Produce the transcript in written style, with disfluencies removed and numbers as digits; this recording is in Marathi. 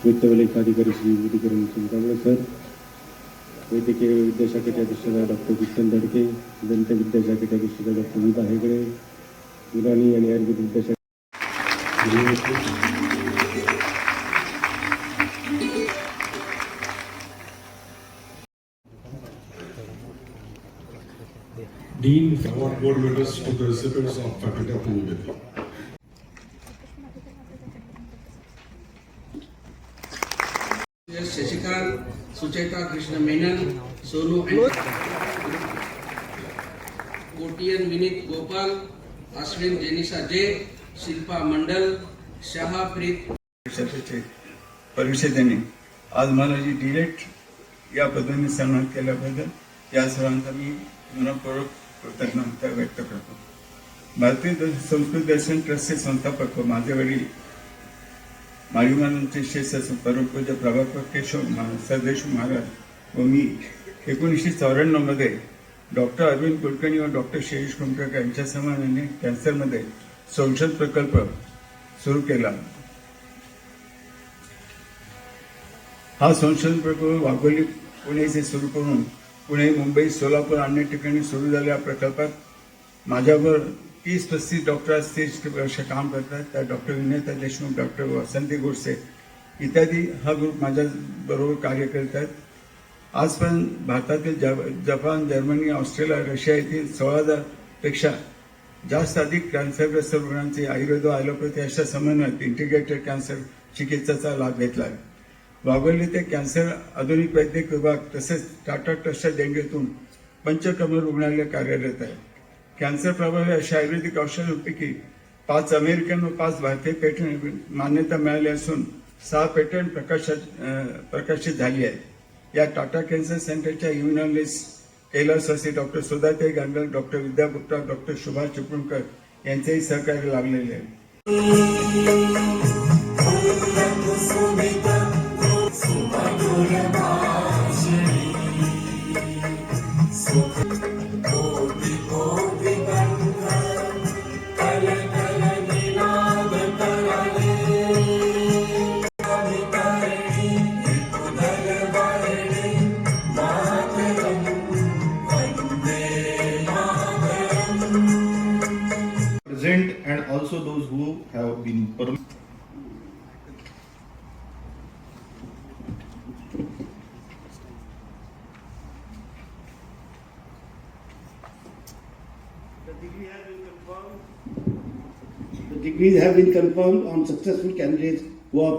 वित्तलेखाधिकारी श्री विधिकरण चिंतामणे सर, वैद्यकीय विद्याशाखेच्या अधिष्ठाता डॉक्टर किसन दडके, दंत विद्याशाखेच्या अधिष्ठाता डॉक्टर विभा हेगडे, युनानी आणि Ayurveda विद्याशाखे Dean award board members to the recipients of Faculty of Homeopathy. Shashikant, Sucheta Krishna Menon, Sonu Kotian Vineet Gopal, Ashwin जेनिशा जे, शिल्पा मंडल, शहाप्रीत परिषदेने आज मला जी डिरेक्ट या पदाने सन्मान केल्याबद्दल या सर्वांचा मी मनपूर्वक कृतज्ञता व्यक्त करतो. भारतीय संस्कृत दर्शन ट्रस्टचे संस्थापक व माझे वडील माळीमानांचे शेष परमपूज्य प्रभाकर केशव सरदेशमुख महाराज व मी 1994 मध्ये डॉक्टर अरविंद कुलकर्णी व डॉक्टर शिरीष कुमठेकर यांच्या सन्मानाने कॅन्सरमध्ये संशोधन प्रकल्प सुरू केला. हा संशोधन प्रकल्प वाघोली पुणे येथे सुरू करून पुणे, मुंबई, सोलापूर अन्य ठिकाणी सुरू झालेल्या प्रकल्पात माझ्यावर 30-35 डॉक्टर 30 वर्ष काम करतात. त्या डॉक्टर विनेता देशमुख, डॉक्टर वसंती गोडसे इत्यादी हा ग्रुप माझ्या बरोबर कार्य करतात. आजपर्यंत भारतातील जपान, जर्मनी, ऑस्ट्रेलिया, रशिया येथील 16,000 पेक्षा जास्त अधिक कॅन्सरग्रस्त रुग्णांचे आयुर्वेद व ॲलोपॅथी अशा समन्वयात इंटिग्रेटेड कॅन्सर चिकित्सेचा लाभ घेतला आहे. वाघोली ते कॅन्सर आधुनिक वैद्यक विभाग तसेच टाटा ट्रस्टच्या देणगीतून पंचकर्म रुग्णालय कार्यरत आहे. कॅन्सर प्रभावी अशा आयुर्वेदिक औषधांपैकी 5 अमेरिकन व 5 भारतीय पेटंट मान्यता मिळाली असून 6 पेटंट प्रकाशित झाली आहेत. या टाटा कॅन्सर सेंटरच्या इम्युनॉलॉजिस्ट कैलासवासी डॉक्टर सुधाताई गांगल, डॉक्टर विद्या गुप्ता, डॉक्टर सुभाष चिपळूणकर यांचेही सहकार्य लाभलेले आहे. Present and also those who have been The degrees have been confirmed on successful candidates who are